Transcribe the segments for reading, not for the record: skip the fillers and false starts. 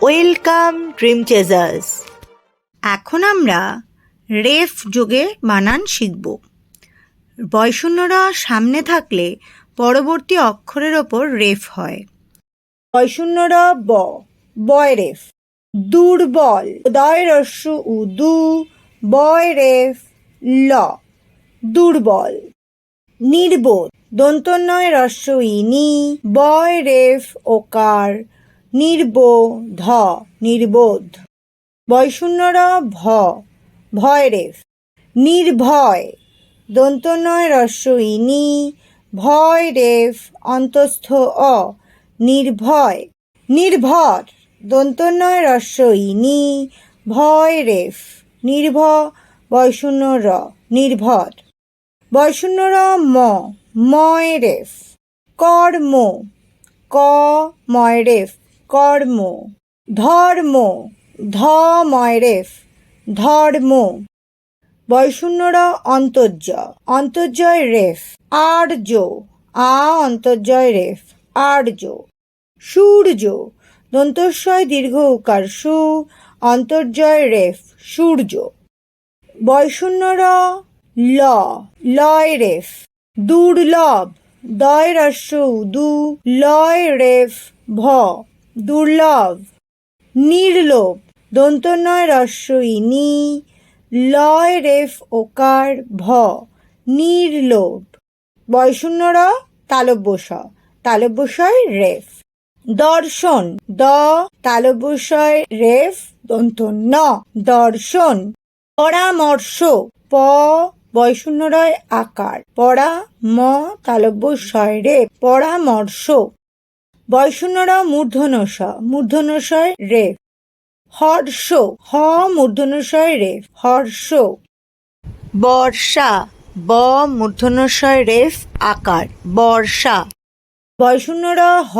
Welcome dream চেজার্স। এখন আমরা রেফ যোগে বানান শিখব। বয়শূন্যরা সামনে থাকলে পরবর্তী অক্ষরের ওপর রেফ হয়। বয়শূন্যরা ব, বয় রেফ। দুর্বল, দয় রস্যু উ দু, বয় রেফ ল, দুর্বল। নির্বোধ, দন্তন্বয় রস্য ই নি, বয় রেফ ওকার, নির্বোধ, নির্বোধ। বয়শূন্যরা ভ, ভয় রেফ। নির্ভয়, দন্তন্বয় রস্য ই নি, ভয় রেফ অন্তস্থ অ, নির্ভয়। নির্ভর, দন্তন্বয় রস্য ই নি, ভয় রেফ নির্ভ, বয়শূন্য র, নির্ভর। বয়শূন্যর ম, ময় রেফ। কর্ম, ক ময় রেফ, কর্ম। ধর্ম, ধ ময় রেফ, ধর্ম। বয়শূন্যর অন্তর্য, অন্তর্জয় রেফ। আর্য, আ অন্তর্জয় রেফ, আর্য। সূর্য, দন্তস্বয় দীর্ঘ উকার সু, অন্তর্জয় রেফ, সূর্য। বয়শূন্যর ল, লয় রেফ। দুর্লভ, দয় রস্য উ দু, লয় রেফ ভ, দুর্লভ। নির্লোভ, দন্তন্বয় রস্য ই নি, লয় রেফ ওকার ভ, নির্লোভ। বয়শূন্যর তালব্য শ, তালব্যশয় রেফ। দর্শন, দ তালব্যশয় রেফ দন্ত ন, দর্শন। পরামর্শ, প বয়শূন্যরয় আকার, পরা ম তালব্যশয় রেফ, পরামর্শ। বয়শূন্যর মূর্ধন্য ষ, মূর্ধন্যশয় রেফ। হর্ষ, হ মূর্ধন্যশয় রেফ, হর্ষ। বর্ষা, ব মূর্ধন্যশয় রেফ আকার, বর্ষা। বয়শূন্যর হ,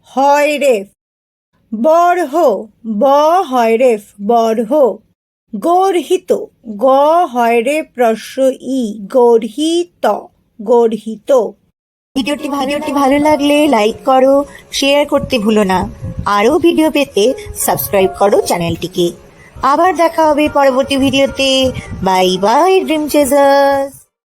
হয় রেফ। বর্হ, ব হয় রেফ, বর্হ। গর্হিত, গ হয় রেফ রস্য ই, গর্হিত, গর্হিত। ভিডিওটি ভালো লাগলে লাইক করো, শেয়ার করতে ভুলো না। আরও ভিডিও পেতে সাবস্ক্রাইব করো চ্যানেলটিকে। আবার দেখা হবে পরবর্তী ভিডিওতে। Bye bye dream চেজার্স।